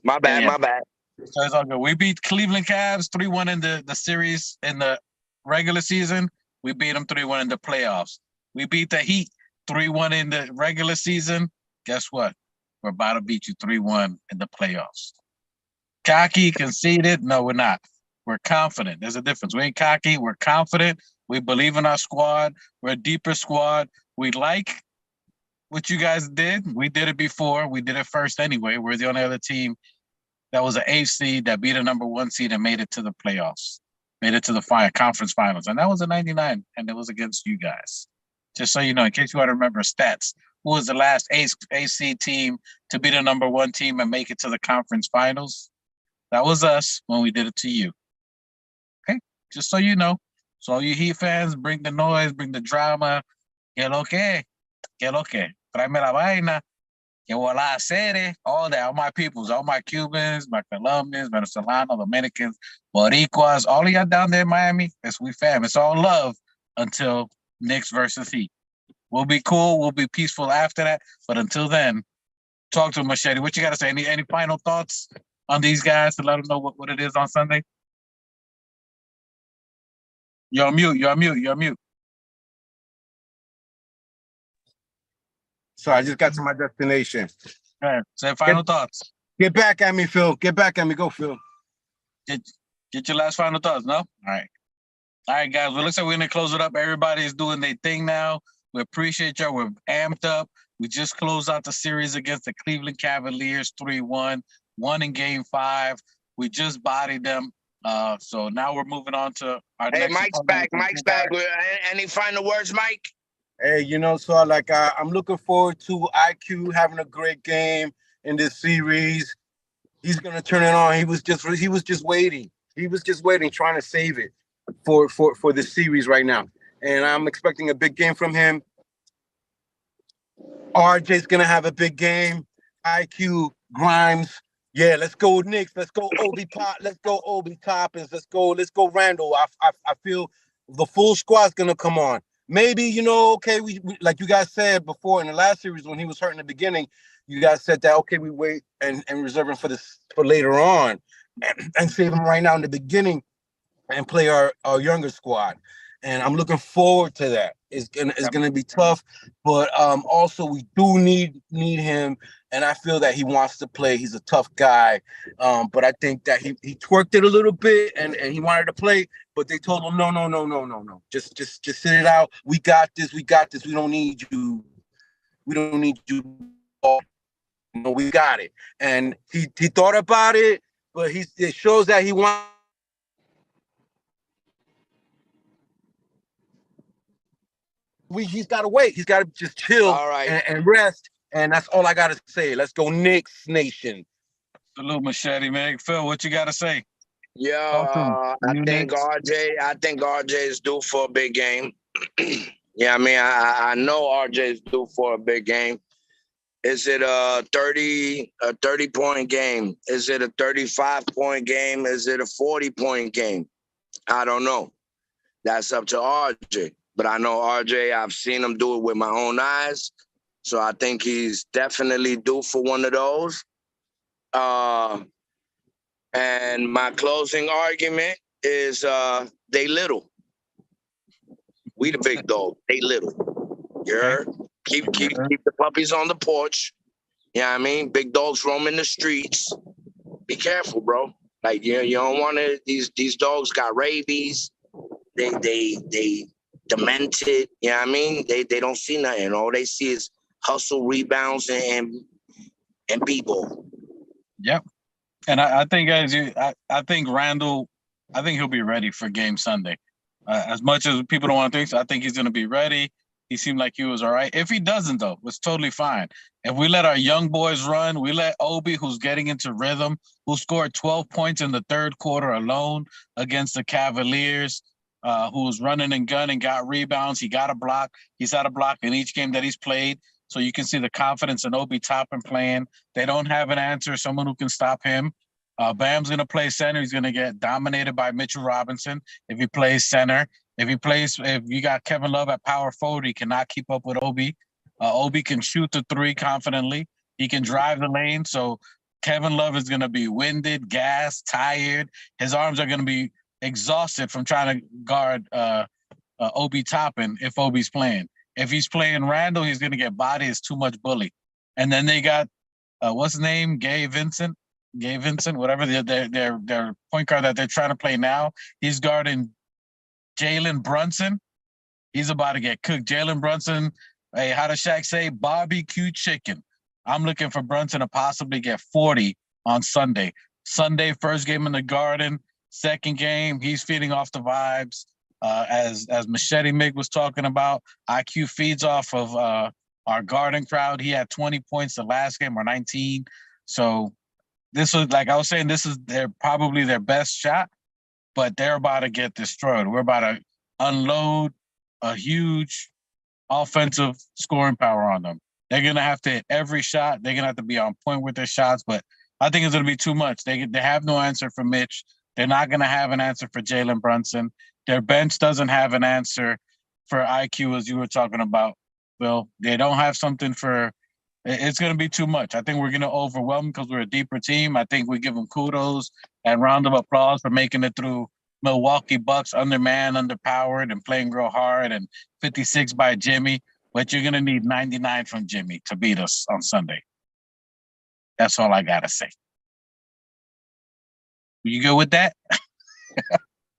My bad, my bad. So it's all good. We beat Cleveland Cavs 3-1 in the series in the regular season. We beat them 3-1 in the playoffs. We beat the Heat 3-1 in the regular season. Guess what? We're about to beat you 3-1 in the playoffs. Cocky, conceited? No, we're not. We're confident. There's a difference. We ain't cocky. We're confident. We believe in our squad. We're a deeper squad. We like what you guys did. We did it before. We did it first anyway. We're the only other team that was an 8th seed that beat a number 1 seed and made it to the playoffs, made it to the conference finals. And that was in '99, and it was against you guys. Just so you know, in case you want to remember stats, who was the last 8th seed team to beat a number 1 team and make it to the conference finals? That was us when we did it to you. Okay? Just so you know. So all you Heat fans, bring the noise, bring the drama. Que lo que? Tráeme la vaina. Que voy a hacer. All that. All my peoples, all my Cubans, my Colombians, Venezolanos, Dominicans, Boricuas, all of y'all down there in Miami, it's we fam. It's all love until Knicks versus Heat. We'll be cool. We'll be peaceful after that. But until then, talk to him, Machete. What you got to say? Any final thoughts on these guys to let them know what it is on Sunday? You're on mute. So I just got to my destination. All right. Say final thoughts. Get back at me, Phil. Get back at me. Go, Phil. Get your last final thoughts, no? All right, guys. Well, looks like we're going to close it up. Everybody's doing their thing now. We appreciate y'all. We're amped up. We just closed out the series against the Cleveland Cavaliers 3-1, won in Game 5. We just bodied them. So now we're moving on to our next. Mike's back. Any final words, Mike? Hey, so I'm looking forward to IQ having a great game in this series. He's gonna turn it on. He was just waiting. He was just waiting, trying to save it for the series right now. And I'm expecting a big game from him. RJ's gonna have a big game. IQ, Grimes, Yeah, let's go Knicks. Let's go Obi Pop. Let's go Obi Toppins. Let's go Randall. I feel the full squad's gonna come on. Maybe, okay, we like you guys said before in the last series when he was hurt in the beginning, you guys said that okay, we wait and reserve him for later on and save him right now in the beginning and play our younger squad. And I'm looking forward to that. It's gonna be tough, but also we do need him, and I feel that he wants to play. He's a tough guy, but I think that he twerked it a little bit, and he wanted to play, but they told him no. Just sit it out. We got this. We don't need you. We don't need you. We got it. And he thought about it, but it shows that he wants. He's got to wait. He's got to just chill and rest. And that's all I got to say. Let's go Knicks Nation. Salute, Machete, man. Phil, what you got to say? I think RJ is due for a big game. Yeah, I mean, I know RJ is due for a big game. Is it a 30-point game? Is it a 35-point game? Is it a 40-point game? I don't know. That's up to RJ. But I know RJ, I've seen him do it with my own eyes. So I think he's definitely due for one of those. And my closing argument is they little. We the big dog. They little. You heard? Keep the puppies on the porch. You know what I mean? Big dogs roaming the streets. Be careful, bro. Like you don't want to. These dogs got rabies. They demented. You know what I mean? They don't see nothing. All they see is hustle, rebounds, and b-ball. Yep. And I think I think Randall, I think he'll be ready for game Sunday. As much as people don't want to think so, I think he's going to be ready. He seemed like he was all right. If he doesn't, though, it's totally fine. If we let our young boys run, we let Obi, who's getting into rhythm, who scored 12 points in the third quarter alone against the Cavaliers, who was running and gunning, got rebounds. He got a block. He's had a block in each game that he's played. So you can see the confidence in Obi Toppin playing. They don't have an answer, someone who can stop him. Bam's going to play center. He's going to get dominated by Mitchell Robinson if he plays center. If you got Kevin Love at power forward, he cannot keep up with Obi. Obi can shoot the three confidently. He can drive the lane. So Kevin Love is going to be winded, gassed, tired. His arms are going to be exhausted from trying to guard Obi Toppin if Obi's playing. If he's playing Randall, he's going to get body. It's too much bully. And then they got, what's his name? Gabe Vincent, whatever their point guard that they're trying to play now. He's guarding Jalen Brunson. He's about to get cooked. Jalen Brunson, hey, how does Shaq say? Barbecue chicken. I'm looking for Brunson to possibly get 40 on Sunday. Sunday, first game in the Garden. Second game, he's feeding off the vibes. As Machete Mig was talking about, IQ feeds off of our Garden crowd. He had 20 points the last game, or 19. So this was, like I was saying, this is probably their best shot, but they're about to get destroyed. We're about to unload a huge offensive scoring power on them. They're going to have to hit every shot. They're going to have to be on point with their shots, but I think it's going to be too much. They have no answer for Mitch. They're not going to have an answer for Jalen Brunson. Their bench doesn't have an answer for IQ, as you were talking about, Bill. They don't have something for – it's going to be too much. I think we're going to overwhelm them because we're a deeper team. I think we give them kudos and round of applause for making it through Milwaukee Bucks undermanned, underpowered, and playing real hard, and 56 by Jimmy. But you're going to need 99 from Jimmy to beat us on Sunday. That's all I got to say. You good with that?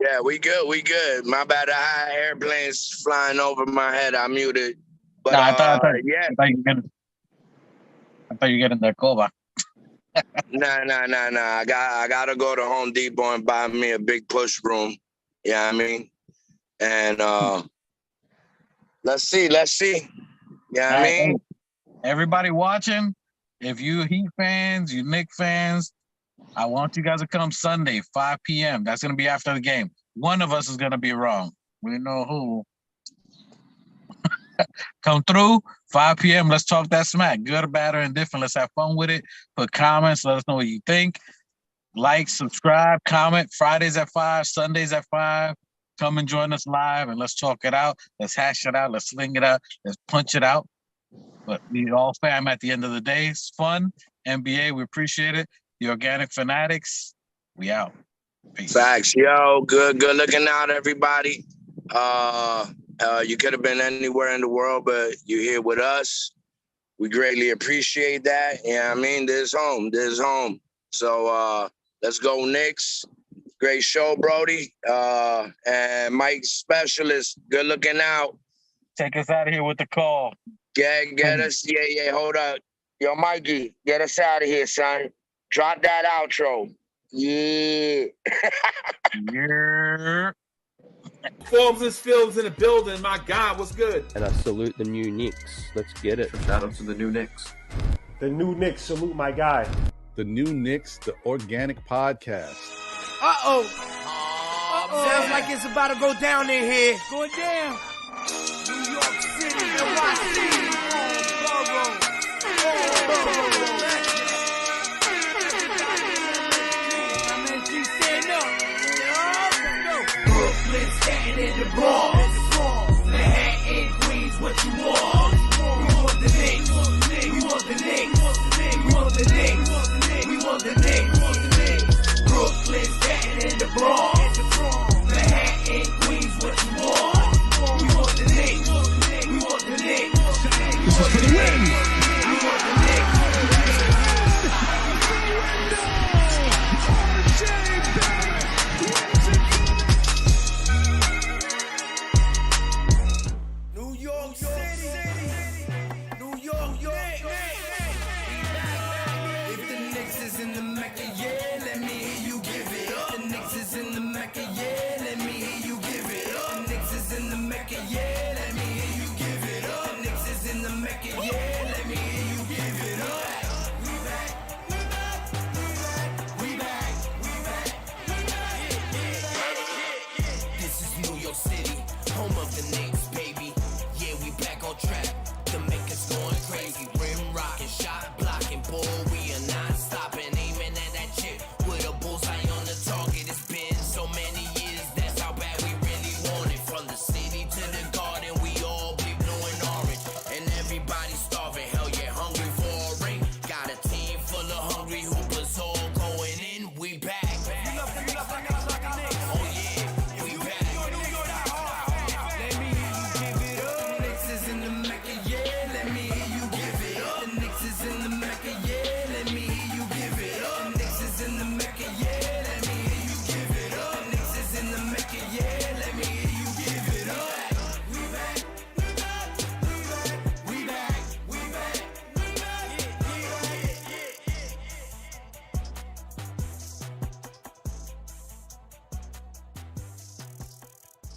Yeah, we good. My bad. I had airplanes flying over my head. I muted. But I thought you were getting that cover. Nah. I gotta go to Home Depot and buy me a big push broom. Yeah, I mean, and let's see. Yeah, I mean, everybody watching, if you Heat fans, you Knicks fans, I want you guys to come Sunday, 5 p.m. That's going to be after the game. One of us is going to be wrong. We know who. Come through, 5 p.m. Let's talk that smack. Good, bad, or indifferent. Let's have fun with it. Put comments. Let us know what you think. Like, subscribe, comment. Fridays at 5, Sundays at 5. Come and join us live and let's talk it out. Let's hash it out. Let's sling it out. Let's punch it out. But we all fam at the end of the day. It's fun. NBA, we appreciate it. The Organic Fanatics, we out. Peace. Facts, yo. Good looking out, everybody. You could have been anywhere in the world, but you're here with us. We greatly appreciate that. Yeah, I mean, this is home. So let's go Knicks. Great show, Brody. And Mike Specialist, good looking out. Take us out of here with the call. Get us. Yeah, hold up. Yo, Mikey, get us out of here, son. Drop that outro. Yeah. Yeah. Forms and films in the building. My God, what's good? And I salute the new Knicks. Let's get it. Shout out to the new Knicks. The new Knicks, salute my guy. The new Knicks, the Organic Podcast. Uh-oh. Sounds like it's about to go down in here. Going down. New York City, NYC, Brooklyn, Staten, and the Bronx. Manhattan, Queens, what you want? We want the Knicks. We want the Knicks. We want the Knicks. We want the Knicks. Brooklyn, Staten, and the Bronx.